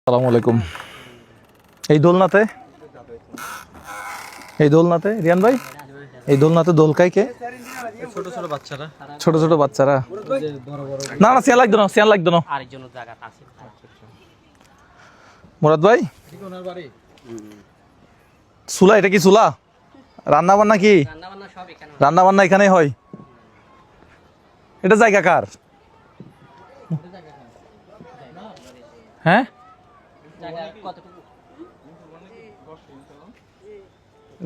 আসসালামু আলাইকুম। এই দোলনাতে রিয়ান ভাই, এই দোলনাতে দোল খায় কে? ছোট ছোট বাচ্চারা। না না, সিয়ান লাগতো না। মুরাদ ভাই, চুলা, এটা কি চুলা? রান্না বান্না কি? রান্না বান্না এখানেই হয়। এটা জায়গা কার? হ্যাঁ,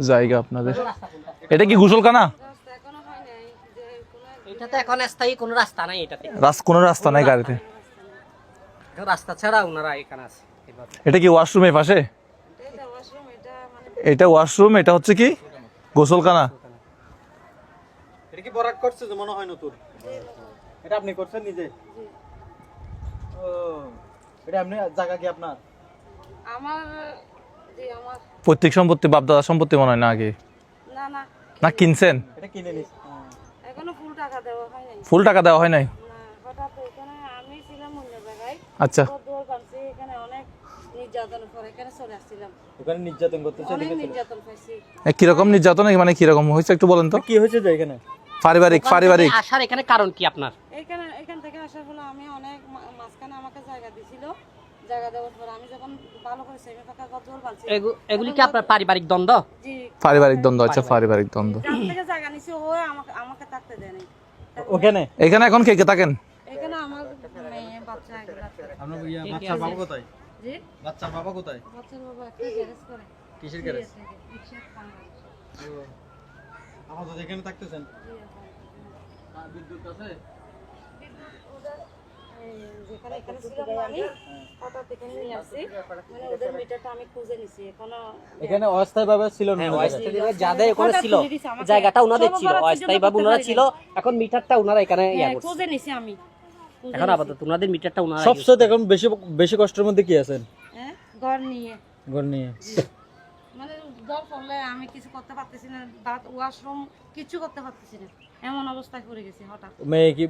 জায়গা আপনাদের। এটা কি গোসলখানা? এটাতে এখন স্থায়ী কোনো রাস্তা নাই, এটাতে কোনো রাস্তা নাই গাড়িতে। রাস্তা ছাড়া ওনারা এখানে আছে। এটা কি ওয়াশরুম এর পাশে? এটা ওয়াশরুম, এটা হচ্ছে কি গোসলখানা? এটা কি বরাত করছে যে মনে হয় নতুন? এটা আপনি করছেন নিজে? ও, এটা আপনি জায়গা কি আপনার? আমার আমার পৈতৃক সম্পত্তি, বাপদাদা সম্পত্তি মনে হয় না আগে? না না না কিনছেন? এটা কিনে নিস। এখনো ফুল টাকা দেওয়া হয় নাই। ফুল টাকা দেওয়া হয় নাই? না, হঠাৎ এখানে আমি ছিলাম অন্য জায়গায়। আচ্ছা, দোল পাচ্ছি, এখানে অনেক নির্যাতন করে এখানে চলে আসছিলাম। ওখানে নির্যাতন করতেছে। অনেক নির্যাতন পাইছি। কিরকম নির্যাতন, মানে কিরকম হয়েছে একটু বলেন তো। কি হয়েছে যে এখানে? পারিবারিক আসার এখানে কারণ কি আপনার? এখান থেকে আসার ফলে আমি অনেক মাঝখানে আমাকে জায়গা দিছিল। জায়গা দেওয়ার পর আমি যখন ভালো করে সেভে টাকা দোল পাচ্ছি। এগুলি কি আপনার পারিবারিক দ্বন্দ্ব? জি, পারিবারিক দ্বন্দ্ব। আচ্ছা, পারিবারিক দ্বন্দ্ব। যার থেকে জায়গা নিছি ও আমাকে থাকতে দেয় নাই। ওখানে এখানে এখন কে কে থাকেন? এখানে আমার মেয়ে বাচ্চা এগুলা আছে। আপনার বাচ্চার বাবা কোথায়? জি, বাচ্চার বাবা কোথায়? বাচ্চার বাবা একটা গ্যারেজ করে। কিসের গ্যারেজ? রিকশা চালায়। আমাদের এখানে থাকতেছেন? বিদ্যুৎ আছে? যেখানে এখানে ছিলাম আমি, হঠাৎ এখানে নিয়ে আসছি। মানে ওদের মিটারটা আমি খুঁজে নিছি। এখানে অস্থায়ীভাবে ছিল না? যাদের ওখানে ছিল, জায়গাটা ওনাদের ছিল, অস্থায়ীভাবে ওনারা ছিল। এখন মিটারটা ওনারা এখানে করছে। খুঁজে নিছি আমি। এখন আপাতত ওনাদের মিটারটা ওনারা সবচেয়ে এখন বেশি কষ্টের মধ্যে কি আছেন? হ্যাঁ, ঘর নিয়ে। ঘর নিয়ে। মানে জল পড়লে আমি কিছু করতে পারতেছি না, বাথ ওয়াশরুম কিছু করতে পারতেছি না, এমন অবস্থায় পড়ে গেছি হঠাৎ।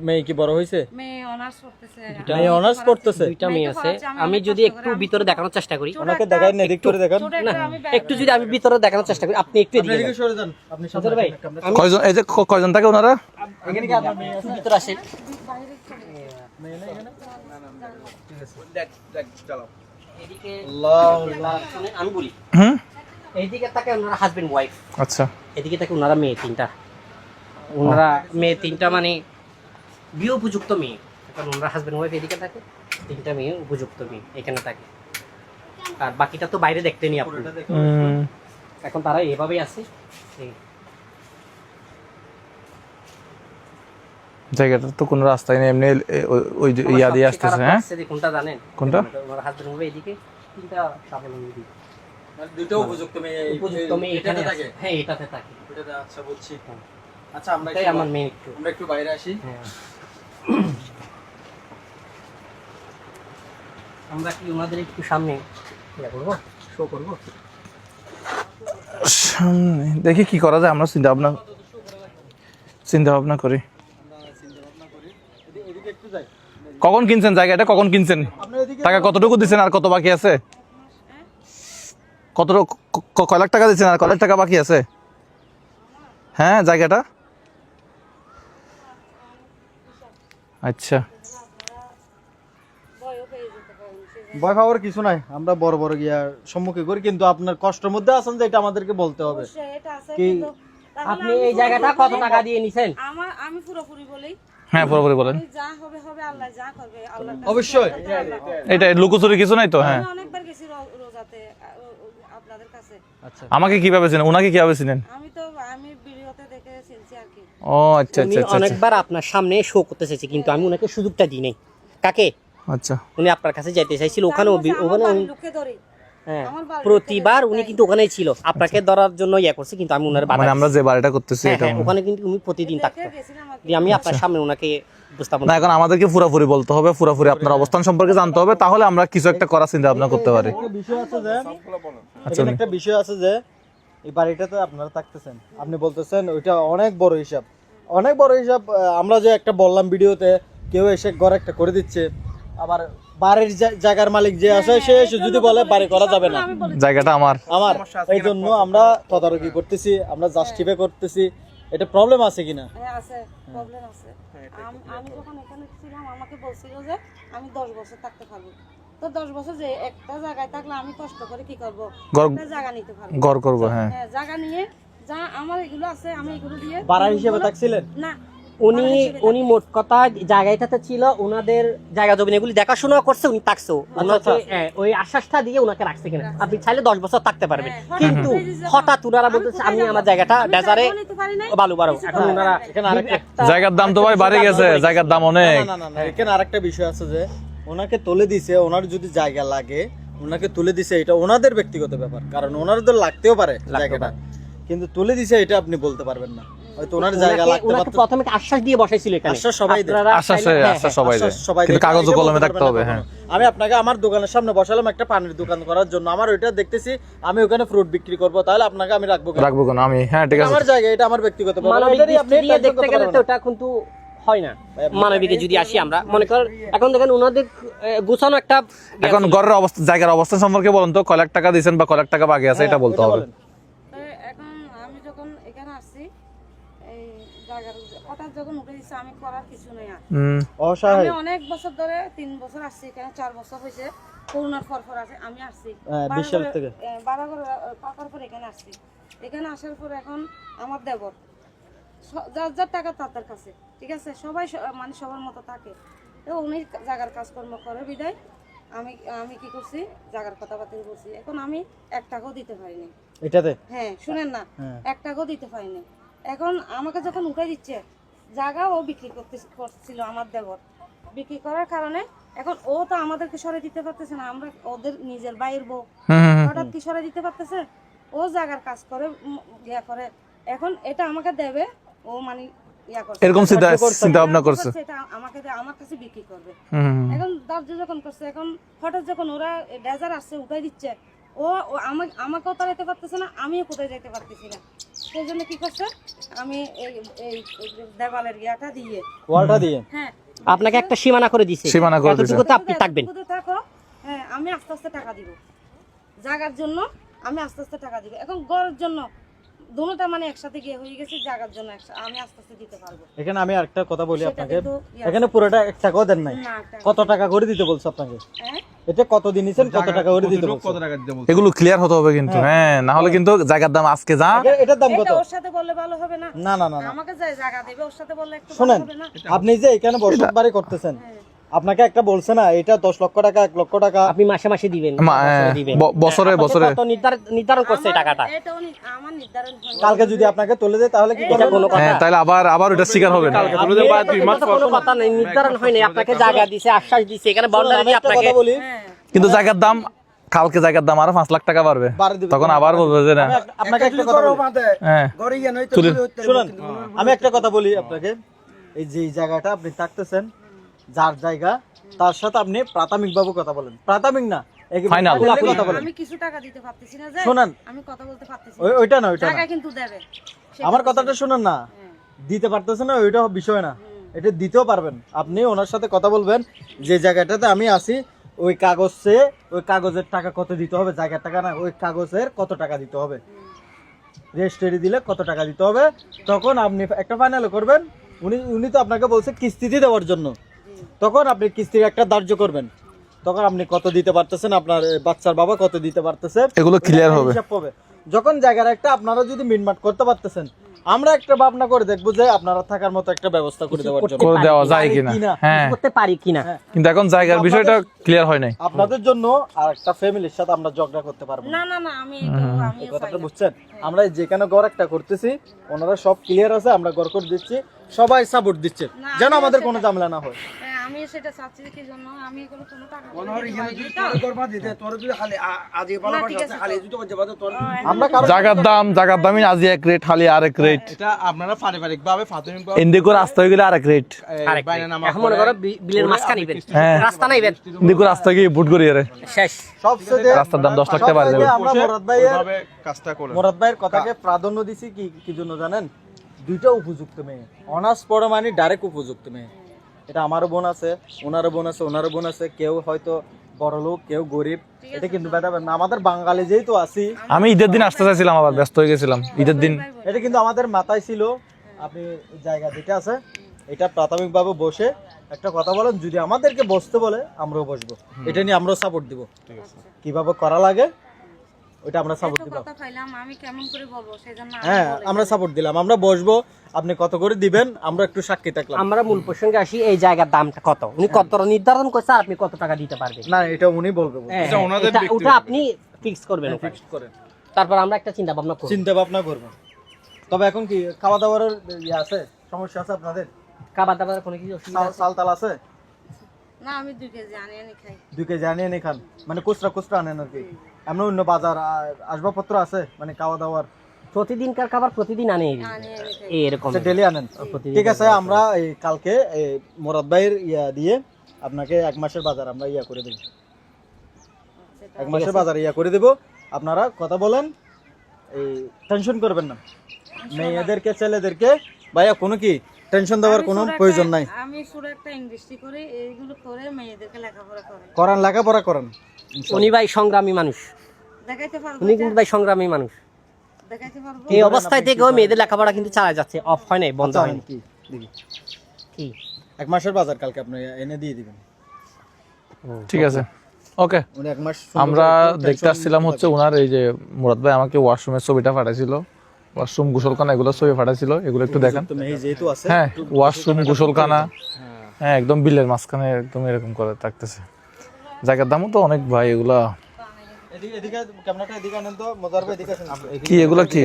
মেয়ে কি বড় হয়েছে? মেয়ে অনার্স করতেছে। মেয়ে অনার্স করতেছে? দুইটা মেয়ে আছে। আমি যদি একটু ভিতরে দেখানোর চেষ্টা করি, ওনাকে দেখাই না, এদিক করে দেখান না, একটু যদি আমি ভিতরে দেখানোর চেষ্টা করি, আপনি একটু এদিকে এদিকে সরে যান। আপনি সামনে ভাই, কয়জন, এই যে কয়জন থাকে ওনারা? এখানে কি আপনার মেয়ে আছে? ভিতরে আসেন। মেয়ে না এখানে? ঠিক আছে, দেখ চালাও। এদিকে আল্লাহ, শুনেন, আমি বলি, হুম, এইদিকে থাকে ওনারা হাজবেন্ড ওয়াইফ, আচ্ছা। এদিকে থাকে ওনারা মেয়ে তিনটা। ওনারা মেয়ে তিনটা মানে বিয়ে উপযুক্ত মেয়ে। এখন ওনারা হাজবেন্ড ওয়াইফ এদিকে থাকে, তিনটা মেয়ে উপযুক্ত মেয়ে এখানে থাকে। আর বাকিটা তো বাইরে দেখতে নি আপনি। এখন তারা এভাবেই আছে। জায়গাটার তো কোনো রাস্তাই নেই, এমনি ওই ইয়া দিয়ে আসতেছে। হ্যাঁ, কোনটা জানেন? কোনটা? ওনারা হাজবেন্ড ওয়াইফ এদিকে, তিনটা স্বাবলম্বী। দুটো উপযুক্ত মেয়ে উপযুক্ত মেয়ে এখানে থাকে। হ্যাঁ, এটাতে থাকে। এটাতে। আচ্ছা, বুঝছি। আচ্ছা, আমরা আমার মেয়ে একটু বাইরে আসি। হ্যাঁ, আমরা কি ওনাদের একটু সামনে করবো, শো করবো? সামনে দেখি কি করা যায়, আমরা চিন্তা ভাবনা করি। এদিকে একটু যাই। কখন কিনছেন জায়গাটা, কখন কিনছেন? টাকা কতটুকু দিচ্ছেন আর কত বাকি আছে? কয় লাখ টাকা দিচ্ছেন আর কয় লাখ টাকা বাকি আছে? হ্যাঁ, জায়গাটা। আচ্ছা, ভয় পাওয়ার কিছু নাই, আমরা বড় বড় গিয়া সম্মুখীন করি, কিন্তু আপনার কষ্টের মধ্যে আছেন যে এটা আমাদেরকে বলতে হবে। কি আপনি এই জায়গাটা কত টাকা দিয়ে নিছেন? আমি পুরোপুরি বলি। হ্যাঁ, পুরোপুরি বলেন। যা হবে হবে, আল্লাহ যা করবে আল্লাহ। অবশ্যই এটা লুকোচুরি কিছু নাই তো? হ্যাঁ, অনেকবার গেছি রোজাতে আপনাদের কাছে। আচ্ছা, আমাকে কিভাবে চিনেন, ওনাকে কিভাবে চিনেন? আমি ভিডিওতে দেখে চিনছি আর কি। ও আচ্ছা উনি আচ্ছা আচ্ছা অনেকবার আপনার সামনে শো করতে চাইছি, কিন্তু আমি ওনাকে সুযোগটা দিই নাই। কাকে? আচ্ছা। উনি আপনার কাছে যাইতে চাইছিল, ওখানে লোকে ধরি। হ্যাঁ, প্রতিবার উনি কিন্তু ওখানেই ছিল, আপনাকে ধরার জন্য করছে, কিন্তু আমি ওনার বাধা। মানে আমরা যে বাড়িটা করতেছি এটা ওখানে কিন্তু উনি প্রতিদিন থাকতো। আমি আপনার সামনে ওনাকে উপস্থাপন না, এখন আমাদেরকে পুরোপুরি বলতে হবে, পুরোপুরি আপনার অবস্থান সম্পর্কে জানতে হবে, তাহলে আমরা কিছু একটা করার চিন্তা ভাবনা করতে পারি। একটা বিষয় আছে যে এই বাড়িটাতে আপনারা থাকতেছেন, আপনি বলতেছেন ওইটা অনেক বড় হিসাব। আমরা যে একটা বললাম ভিডিওতে, কেউ এসে ঘর একটা করে দিচ্ছে, আবার বাড়ির জায়গার মালিক যে আছে সে এসে যদি বলে বাড়ি করা যাবে না, আমি বলি জায়গাটা আমার। এই জন্য আমরা তদারকি করতেছি, আমরা জাস্টিফাই করতেছি, এটা প্রবলেম আছে কিনা। হ্যাঁ আছে, প্রবলেম আছে। আমি যখন এখানে ছিলাম আমাকে বলছিল যে আমি 10 বছর থাকতে পারবো। তো 10 বছর যে একটা জায়গায় থাকলে আমি কষ্ট করে কি করব, একটা জায়গা নিতে পারবো, ঘর করবো। হ্যাঁ, হ্যাঁ জায়গা নিয়ে যা আমার এগুলো আছে আমি এগুলো দিয়ে ভাড়া হিসেবে থাকছিলেন? না, উনি মোট কথা জায়গাটাতে ছিল ওনাদের জায়গা জমি এগুলি দেখাশোনা করছে, উনি থাকছে ওনাকে ওই আশ্বাসটা দিয়ে ওনাকে রাখছে কিনা আপনি চাইলে 10 বছর থাকতে পারবেন। কিন্তু হঠাৎ ওনারা বলতেছে আমি আমার জায়গাটা ডেজারে বালু বাড়ো। এখন ওনারা এখানে আরেকটা জায়গার দাম তো ভাই বাড়ে গেছে, জায়গার দাম অনেক। না না না, এখানে আরেকটা বিষয় আছে যে ওনাকে তুলে দিছে, ওনার যদি জায়গা লাগে ওনাকে তুলে দিছে, এটা ওনাদের ব্যক্তিগত ব্যাপার, কারণ ওনাদের লাগতেও পারে জায়গাটা, কিন্তু তুলে দিছে এটা আপনি বলতে পারবেন না। হয়তো ওনার জায়গা লাগতে ওনাকে পারতো, প্রথমে আশ্বাস দিয়ে বসাইছিল এখানে। আশ্বাস সবাই দেয়, আপনারা আশ্বাস চাইলে- হ্যাঁ, আশ্বাস সবাই দেয়, সবাই কিন্তু দেয়। কাগজ ও এটা কলমে বলতে থাকতে পারবেন হবে। না হ্যাঁ, কখনো। আমি আপনাকে আমার দোকানের সামনে বসালাম একটা পানির দোকান করার জন্য, আমার ওইটা দেখতেছি আমি ওখানে ফ্রুট বিক্রি করব, তাহলে আপনাকে আমি রাখবো কেন? রাখবো কেন আমি? হ্যাঁ ঠিক আছে। আমার জায়গা, এটা আমার ব্যক্তিগত ব্যাপার, মানবিক এটারই আপনি দৃষ্টি দিয়ে টার্গেট দেখতে করতে গেলে পারবেন তো না। ওটা কিন্তু হয় না। মানবিকে যদি আসি আমরা মনে কর এখন দেখেন ওনাদের গুছানো একটা এখন ঘরের অবস্থা, জায়গার অবস্থা সম্পর্কে বলুন তো, কয় লাখ টাকা দিয়েছেন বা কয় লাখ টাকা বাকি আছে, এটা বলতে ওইটা হবে। বলেন। তো এখন আমি যখন এখানে আসছি এই জায়গার হঠাৎ যখন উঠে দিচ্ছে আমি করার কিছু নেই আর। অসহায়। আমি অনেক বছর ধরে 3 বছর আসছি এখানে, 4 বছর হয়েছে করোনার পর আছে আমি আসছি। হ্যাঁ, 20 সাল থেকে। 12 করে পাকার পর এখানে আসছি। এখানে আসার পর এখন আমার দেবর যার যার টাকা তাদের কাছে, ঠিক আছে, সবাই মানে সবার মতো থাকে। তো উনি জায়গার কাজকর্ম করে বিদায় আমি আমি কি করছি, জায়গার কথাবার্তা বলছি। এখন আমি 1 টাকাও দিতে পারিনি। এটাতে হ্যাঁ শুনেন না, হ্যাঁ। 1 টাকাও দিতে পারিনি। এখন আমাকে যখন উঠে দিচ্ছে জায়গা, ও বিক্রি করছিল আমার দেবর, বিক্রি করার কারণে এখন ও তো আমাদেরকে সরে দিতে পারতেছে না, আমরা ওদের নিজের বাইরের বউ, হঠাৎ কি সরে দিতে পারতেছে? ও জায়গার কাজ করে ইয়া করে, এখন এটা আমাকে দেবে, ও মানে ইয়া করছে, এরকম চিন্তা ভাবনা করছে। এটা আমাকে আমার কাছে বিক্রি করবে। হুম, এখন দার্য যখন করছে, এখন হঠাৎ যখন ওরা ডেজার আসছে উঠাই দিচ্ছে, ও আমাকেও তাড়াইতে পারতেছে না, আমিও কোথায় যাইতে পারতেছি না। সেই জন্য কি করছে, আমি এই এই দেওয়ালের ইয়াটা দিয়ে, ওয়ালটা দিয়ে হ্যাঁ আপনাকে একটা সীমানা করে দিছে, সীমানা করে দিছে। এতটুকুতে আপনি থাকবেন। এতটুকুতে থাকো, হ্যাঁ আমি আস্তে আস্তে টাকা দিব জায়গার জন্য, আমি আস্তে আস্তে টাকা দিব। এখন ঘরের জন্য দুটোটা মানে একসাথে গিয়ে হয়ে গেছে, জায়গার জন্য আমি আস্তে আস্তে দিতে পারবো। এখানে আমি আরেকটা কথা বলি সেটা আপনাকে, কিন্তু ইয়া এখানে পুরোটা 1 টাকাও দেন নাই, না, একটা- কত টাকা করে দিতে বলছে আপনাকে? হ্যাঁ? এটা কত দিন নিছেন, কত টাকা করে দিতে বলছে? এগুলো ক্লিয়ার হতে হবে কিন্তু। হ্যাঁ, না হলে কিন্তু জায়গার দাম আজকে যা, এটার দাম কত? এটা ওর সাথে বললে ভালো হবে না? না না না না, আমাকে যে জায়গা দেবে ওর সাথে বললে একটু ভালো শুনেন, হবে না? আপনি যে এখানে বসত বাড়ি করতেছেন, আপনাকে একটা বলছে না এটা 10 লক্ষ টাকা, 1 লক্ষ টাকা? আপনি মাসে মাসে দিবেন, বছরে দিবেন। বছরে আপনাকে বছরে কত নির্ধারণ করছে এই টাকাটা? এটা আমার নির্ধারণ হয়নি। কালকে যদি আপনাকে তুলে দেয় তাহলে কি এটা করবেন? কোনো কথা? হ্যাঁ, তাহলে আবার ওটা শিকার হবে না। এটা তো কোনো কথা নেই, নির্ধারণ হয়নি। আপনাকে জায়গা দিছে, আশ্বাস দিছে, এখানে বাউন্ডারি আমি দিয়ে একটা আপনাকে কথা বলি, হ্যাঁ কিন্তু জায়গার দাম, কালকে জায়গার দাম আরো 5 লাখ টাকা বাড়বে, বাড়ি দিবে। তখন আবার বলবে যে না। আপনাকে একটা কথা বলি, হ্যাঁ, শুনুন, আমি একটা কথা বলি আপনাকে, এই যে এই জায়গাটা আপনি থাকতেছেন, যার জায়গা তার সাথে আপনি প্রাথমিকভাবে কথা বলেন, প্রাথমিক না একেবারে Final. খোলাখুলি কথা বলেন। আমি কিছু টাকা দিতে পারতেছি না, যে শুনেন, আমি কথা বলতে পারতেছি না। ওইটা না, ওইটা না, টাকা কিন্তু দেবে সেটা আমার বলছি। কথাটা শুনুন না, হ্যাঁ, দিতে পারতেছে না ওইটা বিষয় না, এটা দিতেও পারবেন। আপনি ওনার সাথে কথা বলবেন যে জায়গাটাতে আমি আছি, ওই কাগজে, ওই কাগজের টাকা কত দিতে হবে, জায়গার টাকা না, ওই কাগজের কত টাকা দিতে হবে, রেজিস্ট্রি দিলে কত টাকা দিতে হবে, তখন আপনি একটা ফাইনাল করবেন। উনি তো আপনাকে বলছে কিস্তিতে দেওয়ার জন্য, তখন আপনি কিস্তির একটা ধার্য করবেন, তখন আপনি কত দিতে পারতেছেন, আপনার বাচ্চার বাবা কত দিতে পারতেছে, এগুলো clear হবে। হিসাব হবে। যখন জায়গার একটা আপনারা যদি মিটমাট করতে পারতেছেন, আমরা একটা ভাবনা করে দেখবো যে আপনারা থাকার মতো একটা ব্যবস্থা করে দেওয়ার জন্য, করে দেওয়া যায় কিনা। কিনা। হ্যাঁ, করতে পারি কিনা। কিন্তু এখন জায়গার বিষয়টা ক্লিয়ার হয় নাই। আপনাদের জন্য আর একটা ফ্যামিলির সাথে আমরা ঝগড়া করতে পারবো না। না না না, আমি এই কথাটা বুঝছেন? আমরা যেখানে ঘর একটা করতেছি, ওনারা সব ক্লিয়ার আছে, আমরা ঘর করে দিচ্ছি, সবাই সাপোর্ট দিচ্ছে, না, যেন আমিও আমাদের সেটা- কোনো ঝামেলা না হয়। আমি সেটা চাচ্ছি কি জন্য আমি এগুলো কোনো টাকা আমরা কারো জায়গার দামই আজ এক রেট, খালি আরেক রেট, এটা আপনারা পারিবারিকভাবে প্রাথমিকভাবে এন্দি করে রাস্তা হয়ে গেলে আরেক রেট, আরেক বাইরে নামা এখন মনে করো বিলের মাঝখানে নিবেন, হ্যাঁ। রাস্তা নাইবেন, এন্দি করে রাস্তা গিয়ে বুট করিয়ে রে শেষ। সবচেয়ে রাস্তার দাম 10 লাখ টাকা বাড়ে যাবে। আমরা মুরাদ ভাইয়ের ওইভাবে কাজটা করে কথাকে প্রাধান্য দিছি কি কি জন্য জানেন? দুইটা উপযুক্ত মেয়ে, অনার্স পড়া মানে ডাইরেক্ট উপযুক্ত মেয়ে। এটা আমারও বোন আছে, ওনারও বোন আছে, ওনারও বোন আছে, কেউ হয়তো বড় লোক, কেউ গরিব, এটা কিন্তু ভেদাভেদ না। আমাদের বাঙালি যেহেতু আছি, আমি ঈদের দিন আসতে চাইছিলাম, আবার ব্যস্ত হয়ে গেছিলাম ঈদের দিন। এটা কিন্তু আমাদের মাথায় ছিল। আপনি জায়গা যেটা আছে এটা প্রাথমিকভাবে বসে একটা কথা বলেন, যদি আমাদেরকে বসতে বলে আমরাও বসবো, এটা নিয়ে আমরাও সাপোর্ট দিব। কিভাবে করা লাগে ওইটা আমরা সাপোর্ট দিব। কথা পাইলাম, আমি কেমন করে বলবো সেজন্য হ্যাঁ, আমরা সাপোর্ট দিলাম, আমরা বসবো, আপনি কত করে দিবেন আমরা একটু সাক্ষী থাকলাম। আমরা মূল প্রসঙ্গে আসি, এই জায়গার দামটা কত, উনি কত নির্ধারণ করছে, আর আপনি কত টাকা দিতে পারবেন? না, এটা উনি বলবে। হ্যাঁ, এটা ওনাদের এটা- ব্যক্তিগত ওটা আপনি ফিক্স করবেন ওখানে। ফিক্সড করেন, তারপর আমরা একটা চিন্তা ভাবনা করব। চিন্তা ভাবনা করবেন। তবে এখন কি খাওয়া দাওয়ার ইয়ে আছে, সমস্যা আছে আপনাদের? খাবার দাবার কোনো কিছু অসুবিধা আছে? চাল তাল আছে? না, আমি 2 কেজি আনি খাই। 2 কেজি আনিয়ে নি খান, মানে খুচরা আনেন আর কি? এমন অন্য বাজার আসবাবপত্র আছে, মানে খাওয়া দাওয়ার প্রতিদিনকার খাবার প্রতিদিন আনে খাই। এরকম ডেলি আনেন? প্রতিদিন ঠিক আছে, আমরা এই কালকে এই মোরাদ ভাইয়ের ইয়া দিয়ে আপনাকে 1 মাসের বাজার আমরা ইয়া করে দেব। 1 মাসের বাজার ইয়া করে দেব। আপনারা কথা বলেন, এই টেনশন করবেন না। মেয়েদেরকে ছেলেদেরকে ভাইয়া কোনো কি টেনশন দেওয়ার কোনো প্রয়োজন নাই। আমি শুধু একটা ইন্ডাস্ট্রি করে এইগুলো করে মেয়েদেরকে লেখাপড়া করে করান, লেখাপড়া করেন। উনি ভাই সংগ্রামী মানুষ, দেখাইতে পারবো, উনি কিন্তু ভাই সংগ্রামী মানুষ। দেখাইতে পারবো। এই অবস্থায় থেকেও মেয়েদের লেখাপড়া কিন্তু চালা যাচ্ছে, অফ হয় নাই, বন্ধ আচ্ছা, হয়নি। কি দেখি কি 1 মাসের বাজার কালকে আপনি এনে দিয়ে দিবেন। ঠিক আছে, ওকে। উনি 1 মাস আমরা দেখতে আসছিলাম হচ্ছে ওনার এই যে মুরাদ ভাই আমাকে ওয়াশরুমের ছবিটা পাঠাইছিল, ওয়াশরুম গোসলখানা এগুলো ছবি পাঠাইছিল, এগুলো একটু দেখেন। তো মেয়ে যেহেতু আছে, হ্যাঁ, ওয়াশরুম গোসলখানা, হ্যাঁ একদম বিলের মাঝখানে একদম এরকম করে থাকতেছে। জায়গার দামও তো অনেক ভাই, এগুলা এদিকে এদিকে ক্যামেরাটা এদিকে আনেন তো, মজার ভাই এদিকে আসেন। কি, এগুলা কি?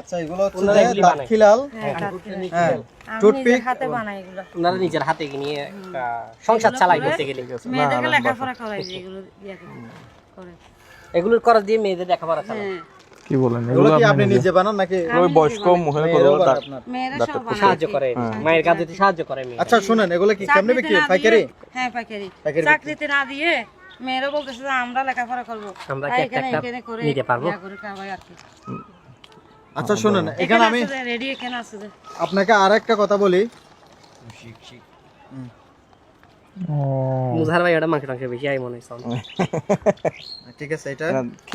আচ্ছা, এগুলো হচ্ছে যে দাঁতখিলাল, হ্যাঁ, আমি টুথপিক, নিজের হাতে বানাই এগুলো। ওনারা নিজের হাতে নিয়ে একটা সংসার চালাই বলতে গেলে। মেয়েদেরকে লেখাপড়া করাই যে এগুলো ইয়া করে। এগুলোর খরচ দিয়ে মেয়েদের লেখাপড়া চালাই। হ্যাঁ, কি বলেন এগুলো এগুলো? কি আপনি নিজে বানান নাকি আমি বয়স্ক নিজে মহিলা মেয়েরাও বানায় আপনার? মেয়েরা সব বানায়। সাহায্য করে, মায়ের কাজে সাহায্য করে মেয়ে। আচ্ছা শুনেন, এগুলো কি কেমনে বিক্রি? চাকরিতে না পাইকারি? দিয়ে- হ্যাঁ, পাইকারি। পাইকারি চাকরিতে না দিয়ে মেয়েরা বলতেছে যে আমরা লেখাপড়া করবো, আমরা তাই কি একটা এখানে করে নিতে পারবো? ইয়া করে খাওয়াই আর কি। আচ্ছা শুনেন, এখানে আমি রেডি এখানে আছে যে আপনাকে আর একটা কথা বলি। ও, মুজাহার ভাই ওটা মাংস টাংস বেশি আই মনে হয়। ঠিক আছে, এটা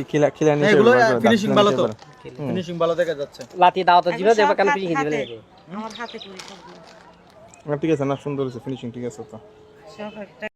খিলা হ্যাঁ, এগুলো ফিনিশিং ভালো তো, ফিনিশিং ভালো দেখা যাচ্ছে। লাতি দাও তো জিবে এগুলো দেবা সব কেন হাতে- ফিনিশিং দিবে লাগে। আমার হাতে করি সবগুলো। ঠিক আছে না, সুন্দর হয়েছে ফিনিশিং, ঠিক আছে তো। সব একটা